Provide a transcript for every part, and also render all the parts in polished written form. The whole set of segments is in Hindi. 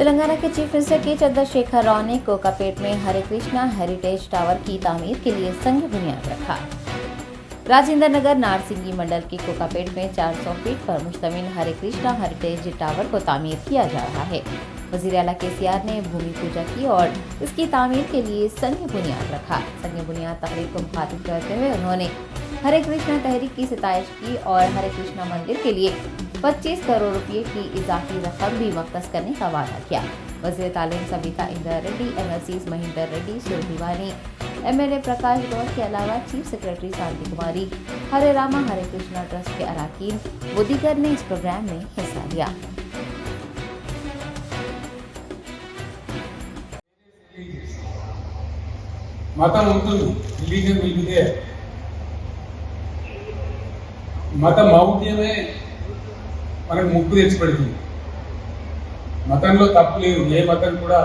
तेलंगाना के चीफ मिनिस्टर के चंद्रशेखर राव ने कोकापेट में हरे कृष्णा हेरिटेज टावर की तामीर के लिए संग बुनियाद रखा। राजेंद्र नगर नारसिंगी मंडल के कोकापेट में 400 फीट पर मुश्तमिल हरे कृष्णा हेरिटेज टावर को तामीर किया जा रहा है। वजीर आला केसीआर ने भूमि पूजा की और इसकी तामीर के लिए संग बुनियाद रखा। संग बुनियाद तकरीब को मुखातिब करते हुए उन्होंने हरे कृष्णा तहरीक की सिताइश की और हरे कृष्णा मंदिर के लिए 25 करोड़ रुपए की इजाफी रकम भी मख्तस करने का वादा किया। वज़ीर तालीम सविता इंदिरा रेड्डी, MLCs महेंद्र रेड्डी, सुरभिवानी, MLA प्रकाश गौर के अलावा चीफ सेक्रेटरी शांति कुमारी, हरे रामा हरे कृष्णा ट्रस्ट के अराकीन व दीगर ने इस प्रोग्राम में हिस्सा लिया। మతం ఉంటుంది, రిలీజన్ విల్ బి దేర్. మతం మౌఢ్యమే మనకు ముక్కు తెచ్చిపెడుతుంది. మతంలో తప్పు లేదు, ఏ మతం కూడా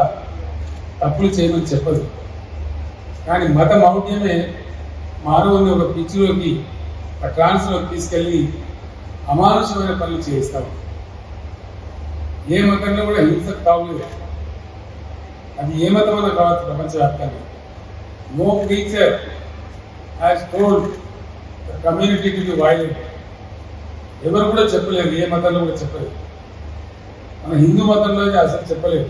తప్పులు చేయమని చెప్పదు. కానీ మత మౌఢ్యమే మానవుని ఒక పిచ్చిలోకి, ఆ ట్రాన్స్లోకి తీసుకెళ్ళి అమానుషమైన పనులు చేయిస్తాం. ఏ మతంలో కూడా హింసకు తావులేదు. అది ఏ మతమైనా కావచ్చు ప్రపంచవ్యాప్తంగా. No preacher has told the community to be violent. ఎవరు కూడా చెప్పలేదు, ఏ మతంలో కూడా చెప్పలేదు. మన హిందూ మతంలో అసలు చెప్పలేదు,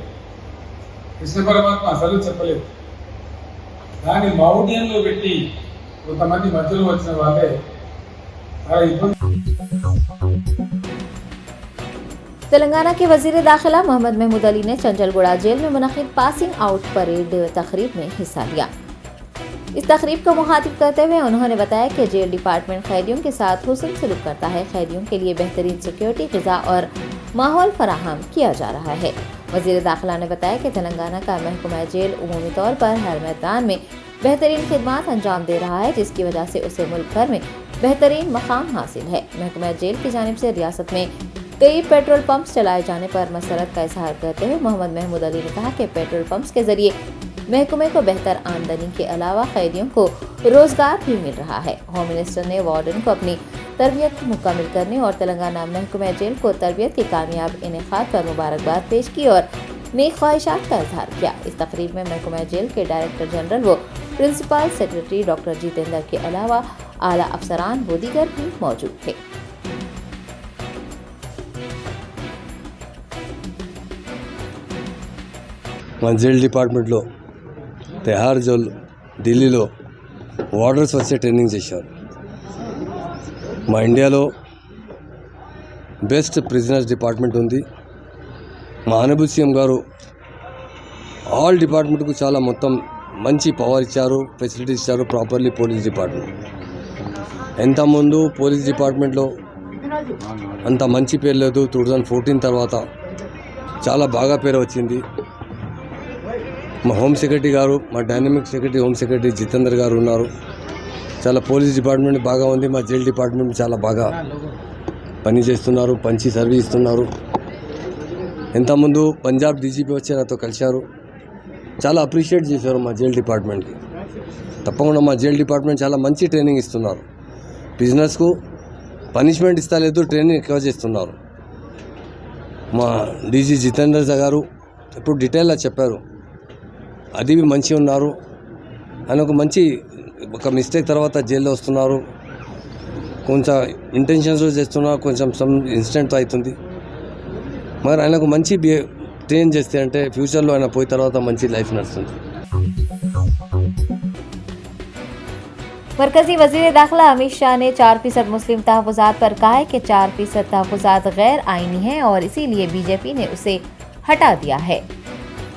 కృష్ణ పరమాత్మ అసలు చెప్పలేదు. దాన్ని మౌఢ్యంలో పెట్టి కొంతమంది మధ్యలో వచ్చిన వాళ్ళే చాలా ఇబ్బంది. तेलंगाना के वजीर दाखिला मोहम्मद महमूद अली ने चंचलगुड़ा जेल में मुनक़िद पासिंग आउट परेड तकरीब में हिस्सा लिया। इस तकरीब को मुखातिब करते हुए उन्होंने बताया कि जेल डिपार्टमेंट कैदियों के साथ हुस्न सलूक करता है। कैदियों के लिए बेहतरीन सिक्योरिटी, ग़िज़ा और माहौल फराहम किया जा रहा है। वज़ीर दाखिला ने बताया कि तेलंगाना का महकमा जेल उमूमी तौर पर हर मैदान में बेहतरीन खिदमात अंजाम दे रहा है, जिसकी वजह से उसे मुल्क भर में बेहतरीन मकाम हासिल है। महकमा जेल की जानिब से रियासत में कई पेट्रोल पंप्स चलाए जाने पर मसरत का इजहार करते हुए मोहम्मद महमूद अली ने कहा कि पेट्रोल पंप्स के जरिए महकमे को बेहतर आमदनी के अलावा कैदियों को रोजगार भी मिल रहा है। होम मिनिस्टर ने वार्डन को अपनी तरबियत मुकम्मल करने और तेलंगाना महकमा जेल को तरबियत के कामयाब इनेकाद पर मुबारकबाद पेश की और नेक ख्वाहिशात का इजहार किया। इस तकरीब में महकमा जेल के डायरेक्टर जनरल व प्रिंसिपल सेक्रेटरी डॉक्टर जितेंद्र के अलावा आला अफसरान व दीगर भी मौजूद थे। మా జైల్ డిపార్ట్మెంట్లో తిహార్ జైల్ ఢిల్లీలో వార్డర్స్ వచ్చే ట్రైనింగ్ చేశారు. మా ఇండియాలో బెస్ట్ ప్రిజనర్స్ డిపార్ట్మెంట్ ఉంది. మా ఆనరబుల్ సీఎం గారు ఆల్ డిపార్ట్మెంట్కు చాలా మొత్తం మంచి పవర్ ఇచ్చారు, ఫెసిలిటీస్ ఇచ్చారు. ప్రాపర్లీ పోలీస్ డిపార్ట్మెంట్ ఎంతముందు పోలీస్ డిపార్ట్మెంట్లో అంత మంచి పేరు లేదు. 2014 తర్వాత చాలా బాగా పేరు వచ్చింది. మా హోమ్ సెక్రటరీ గారు, మా dynamic secretary home secretary Jitender గారు ఉన్నారు. చాలా పోలీస్ డిపార్ట్మెంట్ బాగా ఉంది. మా జైల్ డిపార్ట్మెంట్ చాలా బాగా పని చేస్తున్నారు, మంచి సర్వీస్ ఇస్తున్నారు. ఎంతమంది పంజాబ్ డీజీపీ వచ్చి నాతో కలిశారు, చాలా అప్రిషియేట్ చేశారు మా జైల్ డిపార్ట్మెంట్కి. తప్పకుండా మా జైల్ డిపార్ట్మెంట్ చాలా మంచి ట్రైనింగ్ ఇస్తున్నారు. బిజినెస్కు పనిష్మెంట్ ఇస్తా లేదు, ట్రైనింగ్ ఎక్కువ చేస్తున్నారు. మా డీజీ జితేందర్ గారు ఇప్పుడు డీటెయిల్గా చెప్పారు, అది మంచిగా ఉన్నారు. ఆయన ఒక మిస్టేక్ తర్వాత జైల్లో వస్తున్నారు, కొంచెం ఇంటెన్షన్స్లో చేస్తున్నారు, కొంచెం సమ్ ఇన్సిడెంట్ అవుతుంది. మరి ఆయనకు మంచి ట్రైన్ చేస్తే అంటే ఫ్యూచర్లో ఆయన పోయిన తర్వాత మంచి లైఫ్ నడుస్తుంది. मरकजी वजीर दाखिला अमित शाह ने 4% मुस्लिम तहफ़्फ़ुज़ात पर कहा है कि 4% तहफ़्फ़ुज़ात गैर आइनी हैं और इसीलिए बीजेपी ने उसे हटा दिया है।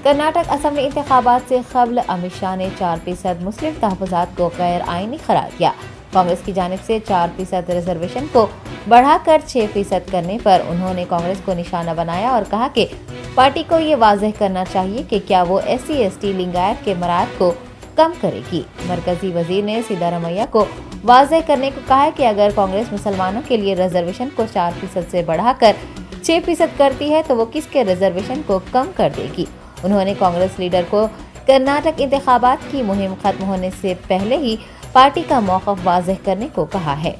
कर्नाटक असम्बली इंतखाबात से कबल अमित शाह ने 4% मुस्लिम तहफ़्फ़ुज़ात को गैर आइनी करार दिया। कांग्रेस की जानिब से 4% रिजर्वेशन को बढ़ाकर 6% करने पर उन्होंने कांग्रेस को निशाना बनाया और कहा कि पार्टी को ये वाज़ेह करना चाहिए कि क्या वो SC/ST लिंगायत के मराद को कम करेगी। मरकजी वजीर ने सिद्धारमैया को वाज़ेह करने को कहा है कि अगर कांग्रेस मुसलमानों के लिए रिजर्वेशन को 4% से बढ़ाकर 6% करती है तो वो किसके रिजर्वेशन को कम कर देगी। उन्होंने कांग्रेस लीडर को कर्नाटक इंतखाबात की मुहिम खत्म होने से पहले ही पार्टी का मौक़िफ़ वाज़ेह करने को कहा है।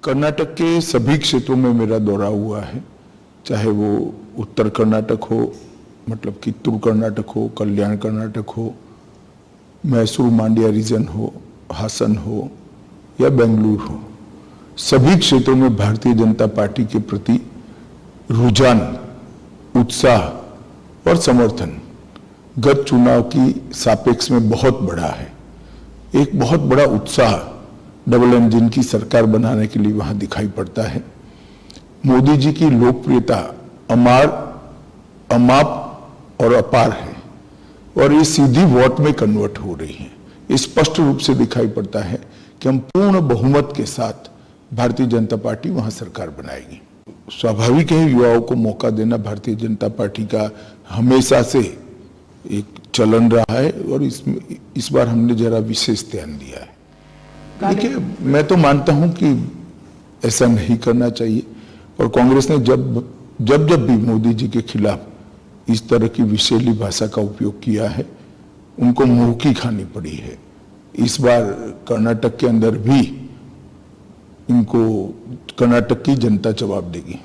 कर्नाटक के सभी क्षेत्रों में मेरा दौरा हुआ है, चाहे वो उत्तर कर्नाटक हो, मतलब कित्तूर कर्नाटक हो, कल्याण कर्नाटक हो, मैसूर मांड्या रीजन हो, हासन हो या बेंगलुरु हो। सभी क्षेत्रों में भारतीय जनता पार्टी के प्रति रुझान, उत्साह और समर्थन गत चुनाव की सापेक्ष में बहुत बड़ा है। एक बहुत बड़ा उत्साह डबल इंजन की सरकार बनाने के लिए वहां दिखाई पड़ता है। मोदी जी की लोकप्रियता अमाप और अपार है और ये सीधी वोट में कन्वर्ट हो रही है। ये स्पष्ट रूप से दिखाई पड़ता है कि हम पूर्ण बहुमत के साथ भारतीय जनता पार्टी वहां सरकार बनाएगी। स्वाभाविक है, युवाओं को मौका देना भारतीय जनता पार्टी का हमेशा से एक चलन रहा है और इस बार हमने जरा विशेष ध्यान दिया है। देखिए, मैं तो मानता हूं कि ऐसा नहीं करना चाहिए और कांग्रेस ने जब भी मोदी जी के खिलाफ इस तरह की विषैली भाषा का उपयोग किया है, उनको मुंह की खानी पड़ी है। इस बार कर्नाटक के अंदर भी इनको कर्नाटक की जनता जवाब देगी।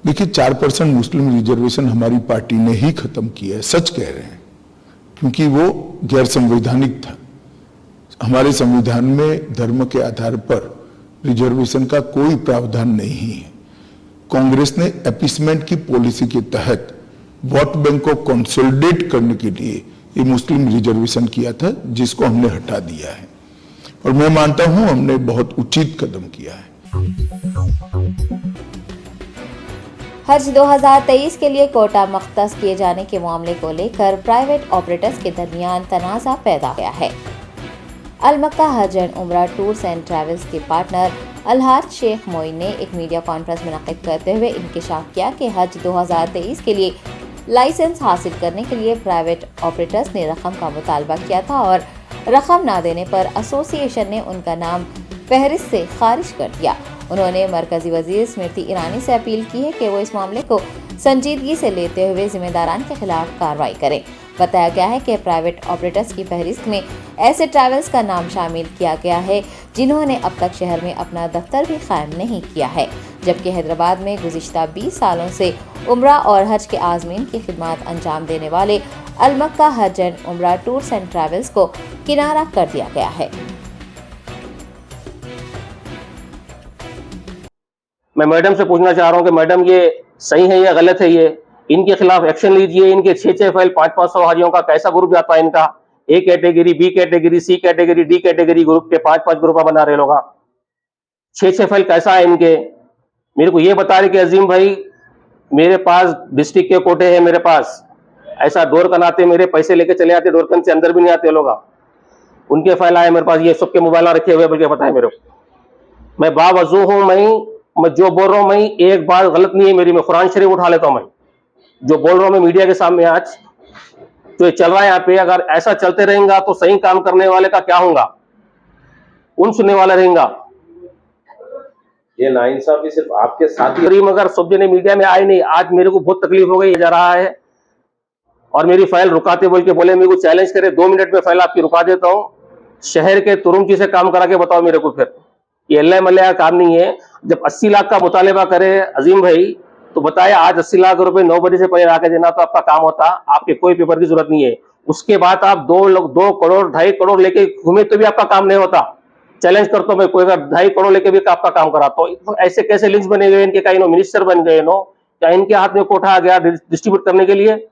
देखिए, 4% मुस्लिम रिजर्वेशन हमारी पार्टी ने ही खत्म किया है, सच कह रहे हैं, क्योंकि वो गैर संवैधानिक था। हमारे संविधान में धर्म के आधार पर रिजर्वेशन का कोई प्रावधान नहीं है। कांग्रेस ने अपीसमेंट की पॉलिसी के तहत वोट बैंक को कंसोलिडेट करने के लिए ये मुस्लिम रिजर्वेशन किया था, जिसको हमने हटा दिया है और मैं मानता हूं हमने बहुत उचित कदम किया है। हज 2023 के लिए कोटा मख्तस किए जाने के मामले को लेकर प्राइवेट ऑपरेटर्स के दरमियान तनाज़ा पैदा गया है। अल मक्का हज एंड उम्रा टूर्स एंड ट्रैवल्स के पार्टनर अलहाज शेख मोइन ने एक मीडिया कॉन्फ्रेंस मुनक्किद करते हुए इंकिशाफ किया कि हज 2023 के लिए लाइसेंस हासिल करने के लिए प्राइवेट ऑपरेटर्स ने रकम का मुतालबा किया था और रकम ना देने पर एसोसिएशन ने उनका नाम फहरिस्त से खारिज कर दिया। उन्होंने मरकजी वजीर स्मृति ईरानी से अपील की है कि वो इस मामले को संजीदगी से लेते हुए जिम्मेदारान के खिलाफ कार्रवाई करें। बताया गया है कि प्राइवेट ऑपरेटर्स की फहरिस्त में ऐसे ट्रैवल्स का नाम शामिल किया गया है जिन्होंने अब तक शहर में अपना दफ्तर भी कायम नहीं किया है, जबकि हैदराबाद में गुज़िश्ता 20 सालों से उम्रा और हज के आज़मीन की खिदमत अंजाम देने वाले अल मक्का हज एंड उम्रा टूर्स एंड ट्रैवल्स को किनारा कर दिया गया है। मैं मैडम से पूछना चाह रहा हूं कि मैडम ये सही है या गलत है, ये इनके खिलाफ एक्शन लीजिए। इनके 6 फाइल 500 हाजियों का कैसा ग्रुप जाता है इनका, A category, B category, C category, D category group के 5 ग्रुप बना रहे लोग। 6 फाइल कैसा है इनके, मेरे को ये बता रहे कि अजीम भाई मेरे पास डिस्ट्रिक्ट के कोटे हैं, मेरे पास ऐसा डोर कनाते मेरे पैसे लेके चले आते, डोरकन से अंदर भी नहीं आते लोग। उनके फाइल आए मेरे पास, ये सबके मोबाइल रखे हुए, बल्कि बताए मेरे को। मैं बावजू हूं, मैं जो बोल रहा हूं, मैं एक बात गलत नहीं है मेरी, मैं कुरान शरीफ उठा लेता हूं। मैं जो बोल रहा हूं मैं मीडिया के सामने आज, तो ये चल रहा है यहाँ पे, अगर ऐसा चलते रहेगा तो सही काम करने वाले का क्या होगा, उन सुनने वाला रहेगा। ये नाइंसाफी सिर्फ आपके साथ ही, मगर सब जने मीडिया में आए नहीं। आज मेरे को बहुत तकलीफ हो गई जा रहा है और मेरी फाइल रुकाते बोल के बोले मेरे को चैलेंज करे, 2 मिनट में फाइल आपकी रुका देता हूं। शहर के तुरुमची से काम करा के बताओ मेरे को, फिर ये अल्लाह मल्लाह का काम नहीं है। जब 80 लाख का मुतालबा करे अजीम भाई, तो बताए आज 80 लाख रुपए 9 बजे से पहले आके देना तो आपका काम होता, आपके कोई पेपर की जरूरत नहीं है। उसके बाद आप 2 करोड़ 2.5 करोड़ लेके घूमे तो भी आपका काम नहीं होता। चैलेंज करता हूं मैं, कोई अगर 2.5 करोड़ लेके भी आपका काम करा तो ऐसे कैसे लिंक्स बने गए इनके, कहीं मिनिस्टर बन गए नो, क्या इनके हाथ में कोठा आ गया डिस्ट्रीब्यूट करने के लिए।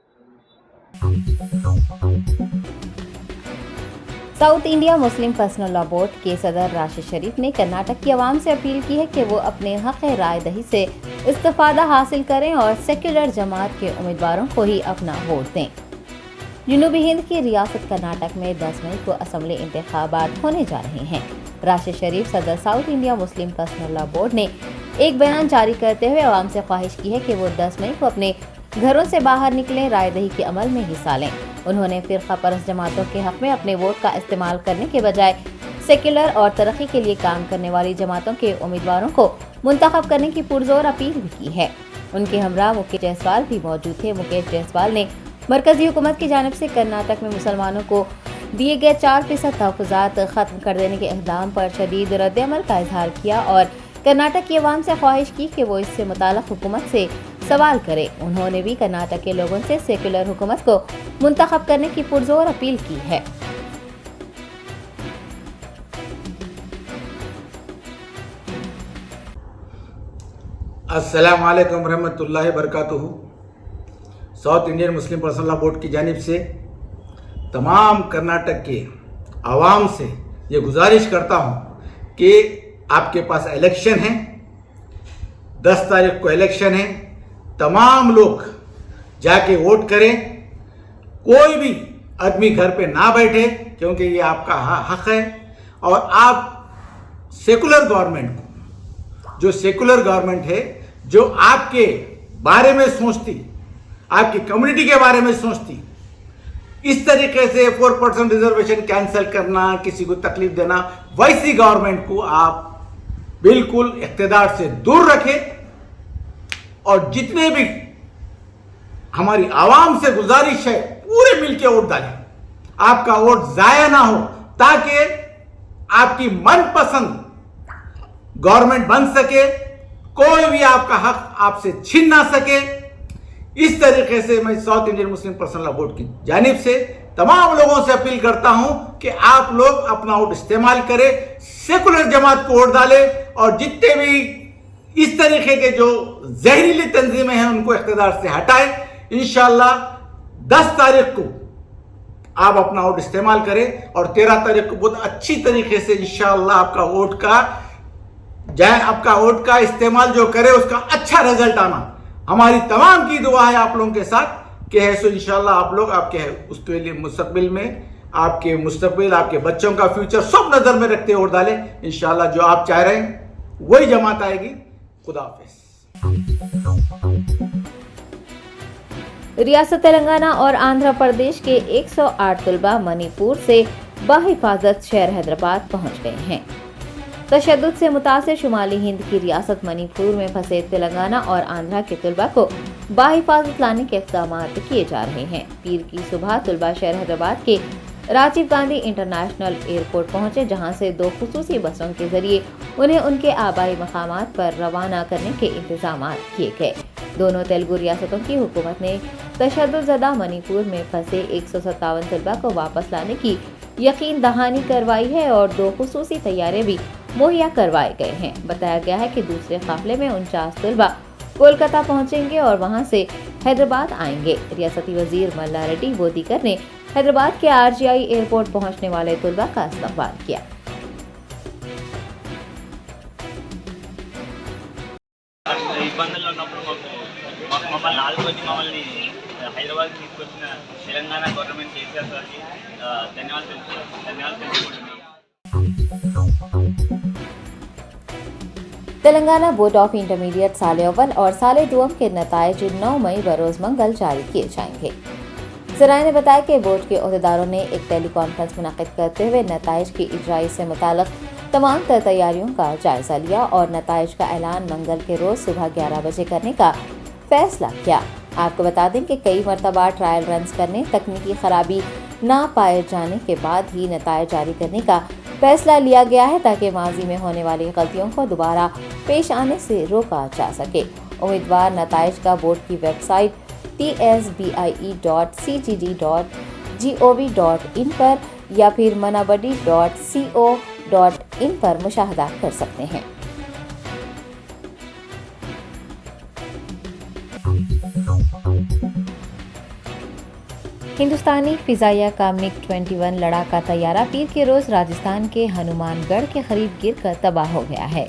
South India Muslim personal law board के सदर राशिद शरीफ ने कर्नाटक की आवाम से अपील की है कि वो अपने हक राय दही से इस्तिफादा हासिल करें और सेक्युलर जमात के उम्मीदवारों को ही अपना वोट दें। जनूबी हिंद की रियासत कर्नाटक में 10 मई को असम्बली इंतखाबात होने जा रहे हैं। राशिद शरीफ सदर south India Muslim personal law board ने एक बयान जारी करते हुए आवाम से ख्वाहिश की है कि वो 10 मई को अपने घरों से बाहर निकलें, राय दही के अमल में हिस्सा लें। उन्होंने फिरका परस्त जमातों के हक में अपने वोट का इस्तेमाल करने के बजाय सेक्युलर और तरक्की के लिए काम करने वाली जमातों के उम्मीदवारों को मुंतखब करने की पुरजोर अपील भी की है। उनके हमरा मुकेश जायसवाल भी मौजूद थे। मुकेश जायसवाल ने मरकजी हुकूमत की जानिब से कर्नाटक में मुसलमानों को दिए गए 4% तहफ़्फ़ुज़ात ख़त्म कर देने के इक़दाम पर शदीद रद्द-ए-अमल का इजहार किया और कर्नाटक की आवाम से ख्वाहिश की कि वो इससे मुताल्लिक़ हुकूमत से सवाल करें। उन्होंने भी कर्नाटक के लोगों से सेक्युलर हुकूमत को मुंतखब करने की पुरजोर अपील की है। अस्सलाम वालेकुम रहमतुल्लाहि बरकातुहू। South Indian Muslim personal law board की जानिब से तमाम कर्नाटक के आवाम से ये गुजारिश करता हूँ कि आपके पास इलेक्शन है, 10 तारीख को इलेक्शन है, तमाम लोग जाके वोट करें। कोई भी आदमी घर पे ना बैठे, क्योंकि ये आपका हक है। और आप सेकुलर गवर्नमेंट को, जो सेकुलर गवर्नमेंट है, जो आपके बारे में सोचती, आपकी कम्युनिटी के बारे में सोचती, इस तरीके से 4% रिजर्वेशन कैंसिल करना, किसी को तकलीफ देना, वैसी गवर्नमेंट को आप बिल्कुल इख्तिदार से दूर रखें। और जितने भी हमारी आवाम से गुजारिश है, पूरे मिलके वोट डालें, आपका वोट जाया ना हो, ताकि आपकी मनपसंद गवर्नमेंट बन सके, कोई भी आपका हक आपसे छीन ना सके। इस तरीके से मैं south Indian Muslim personal law board की जानिब से तमाम लोगों से अपील करता हूं कि आप लोग अपना वोट इस्तेमाल करें, सेकुलर जमात को वोट डालें, और जितने भी इस तरीके के जो जहरीली तंजीमें हैं उनको इख्तिदार से हटाएं। इंशाअल्लाह 10 तारीख को आप अपना वोट इस्तेमाल करें और 13 तारीख को बहुत अच्छी तरीके से इंशाअल्लाह आपका वोट का इस्तेमाल जो करे उसका अच्छा रिजल्ट आना हमारी तमाम की दुआ है आप लोगों के साथ कि है। सो इंशाअल्लाह आप लोग आपके उसके लिए मुस्तकबिल में आपके मुस्तकबिल, आपके बच्चों का फ्यूचर सब नजर में रखते वोट डालें। इंशाअल्लाह जो आप चाह रहे हैं वही जमात आएगी। खुदा हाफिज। रियासत तेलंगाना और आंध्र प्रदेश के 108 तलबा मणिपुर से बाहिफाजत शहर हैदराबाद पहुंच गए हैं। तशद्दुद से मुतासिर शुमाली हिंद की रियासत मणिपुर में फंसे तेलंगाना और आंध्र के तलबा को बाहिफाजत लाने के इक़दाम किए जा रहे हैं। पीर की सुबह तलबा शहर हैदराबाद के राजीव गांधी इंटरनेशनल एयरपोर्ट पहुंचे, जहां से 2 खुसूसी बसों के जरिए उन्हें उनके आबाई मकामात पर रवाना करने के इंतजाम किए गए। दोनों तेलुगु रियासतों की हुकूमत ने तशद्दुद ज़दा मणिपुर में फंसे 157 तलबा को वापस लाने की यकीन दहानी करवाई है और 2 खुसूसी तैयारे भी मुहैया करवाए गए हैं। बताया गया है कि दूसरे काफिले में 49 तलबा कोलकाता पहुंचेंगे और वहां से हैदराबाद आएंगे। रियासती वजीर मल्ला रेड्डी बोदीकर ने हैदराबाद के RGI एयरपोर्ट पहुंचने वाले तलबा का इस्तकबाल किया। ఇబ్బందుల్లో ఉన్నప్పుడు మమ్మల్ని ఆదుకొని మమ్మల్ని హైదరాబాద్ తీసుకొచ్చిన తెలంగాణ గవర్నమెంట్ కేసీఆర్ సార్కి ధన్యవాదాలు తెలుపుకుంటున్నాం। तेलंगाना बोर्ड ऑफ इंटरमीडिएट साले अव्वल और साले दुअम के नताइज 9 मई बरोज मंगल जारी किए जाएंगे। ज़राए ने बताया कि बोर्ड के अहदेदारों ने एक टेली कॉन्फ्रेंस मुनक़िद करते हुए नताइज की इजराई से मुताल्लिक़ तमाम तैयारियों का जायजा लिया और नताइज का ऐलान मंगल के रोज़ सुबह 11 बजे करने का फैसला किया। आपको बता दें कि कई मरतबा ट्रायल रन्स करने, तकनीकी खराबी ना पाए जाने के बाद ही नताइज जारी करने का फैसला लिया गया है, ताकि माजी में होने वाली गलतियों को दोबारा पेश आने से रोका जा सके। उम्मीदवार नताइज का बोर्ड की वेबसाइट tsbie.cgd.gov.in पर या फिर manabadi.co.in पर मुशाहदा कर सकते हैं। हिंदुस्तानी फिजाइया का MiG-21 लड़ाका तैयारा पीर के रोज राजस्थान के हनुमानगढ़ के करीब गिरकर तबाह हो गया है।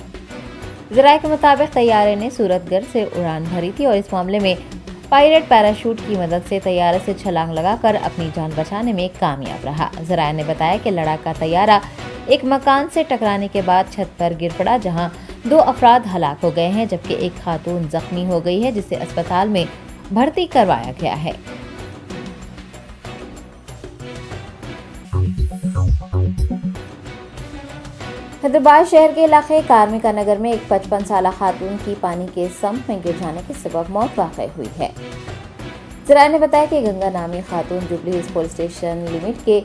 ज़राए के मुताबिक तैयारे ने सूरतगढ़ से उड़ान भरी थी और इस मामले में पायलट पैराशूट की मदद से तैयारे से छलांग लगाकर अपनी जान बचाने में कामयाब रहा। ज़राए ने बताया कि लड़ाका तैयारा एक मकान से टकराने के बाद छत पर गिर पड़ा, जहां 2 अफराद हलाक हो गए हैं, जबकि एक खातून जख्मी हो गई है, जिसे अस्पताल में भर्ती करवाया गया है। हैदराबाद शहर के इलाके कार्मिका नगर में एक 55 साला खातून की पानी के सम्प में गिर जाने के सबब मौत वाक़ई हुई है। ज़राए ने बताया कि गंगा नामी खातून jubilee hills police station limit के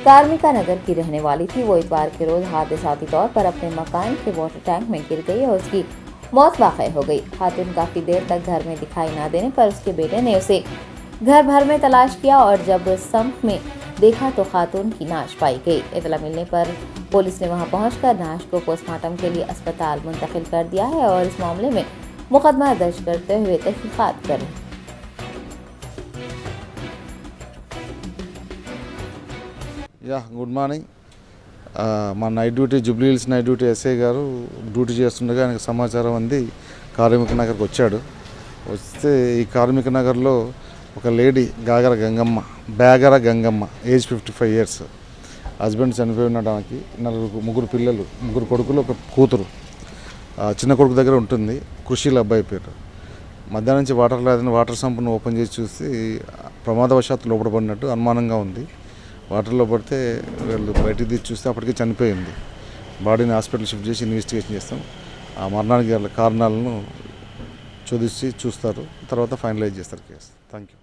कार्मिका नगर की रहने वाली थी। वो इतवार के रोज हादसाती तौर पर अपने मकान के वाटर टैंक में गिर गई और उसकी मौत वाक़ई हो गई। खातून काफी देर तक घर में दिखाई न देने पर उसके बेटे ने उसे घर भर में तलाश किया और जब सम्प में देखा तो खातून की नाश पाई गई। इतला मिलने पर पुलिस ने वहां पहुंचकर नाश को पोस्टमार्टम के लिए अस्पताल मुंतकिल कर दिया है और इस मामले में मुकदमा दर्ज करते हुए तहकीकात कर रही है। యా గుడ్ మార్నింగ్ మా night duty Jubilee hills night duty SI గారు డ్యూటీ చేస్తుండగా ఆయనకు సమాచారం అంది కార్మిక నగర్కి వచ్చాడు. వస్తే ఈ కార్మిక నగర్లో ఒక లేడీ బేగర గంగమ్మ ఏజ్ 55 years, హస్బెండ్ చనిపోయి ఉండడానికి ముగ్గురు పిల్లలు, ముగ్గురు కొడుకులు, ఒక కూతురు. చిన్న కొడుకు దగ్గర ఉంటుంది. కృషిల అబ్బాయి పేరు. మధ్యాహ్నం నుంచి వాటర్ లేదని వాటర్ సంప్ను ఓపెన్ చేసి చూసి ప్రమాదవశాత్తు లోపల పడినట్టు అనుమానంగా ఉంది. వాటర్లో పడితే వీళ్ళు బయటికి తీసి చూస్తే అప్పటికే చనిపోయింది. బాడీని హాస్పిటల్ షిఫ్ట్ చేసి ఇన్వెస్టిగేషన్ చేస్తాం. ఆ మరణానికి గల కారణాలను చోదించి చూస్తారు. తర్వాత ఫైనలైజ్ చేస్తారు case. Thank you.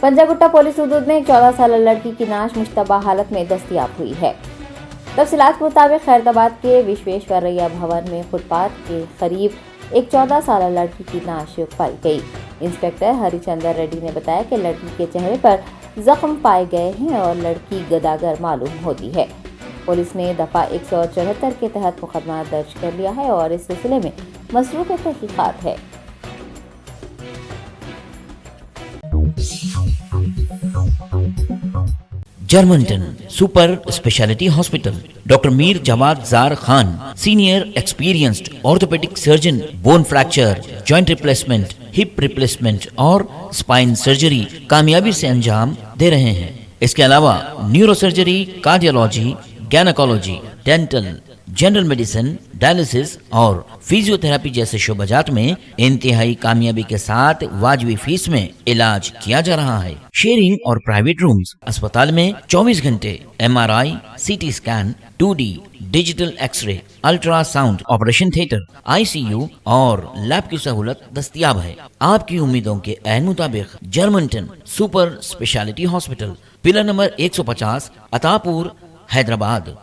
Panjagutta police हदूद में एक 14 साल लड़की की नाश मुश्तबा हालत में दस्तयाब हुई है। तफसीलात के मुताबिक खैरताबाद के विश्वेश्वरैया भवन में फुटपाथ के करीब एक 14 साल लड़की की नाश पाई गई। इंस्पेक्टर हरिचंदर रेड्डी ने बताया कि लड़की के चेहरे पर जख्म पाए गए हैं और लड़की गदागर मालूम होती है। पुलिस ने दफा 174 के तहत मुकदमा दर्ज कर लिया है और इस सिलसिले में मसरूफ तहकीकात है। Germanten super speciality hospital, doctor Mir Jawad Zar Khan, senior experienced orthopaedic surgeon, bone fracture, joint replacement, hip replacement और स्पाइन सर्जरी कामयाबी से अंजाम दे रहे हैं। इसके अलावा neuro surgery, cardiology, gynaecology, dental, general medicine, dialysis और फिजियोथेरेपी जैसे शोबाजात में इंतहाई कामयाबी के साथ वाजबी फीस में इलाज किया जा रहा है। शेयरिंग और प्राइवेट रूम्स। अस्पताल में 24 घंटे MRI, CT scan, 2D digital x-ray, ultrasound, operation theatre, ICU और लैब की सहूलत दस्तयाब है। आपकी उम्मीदों के ऐन मुताबिक Germanten super speciality hospital, pillar number 150, Attapur, Hyderabad.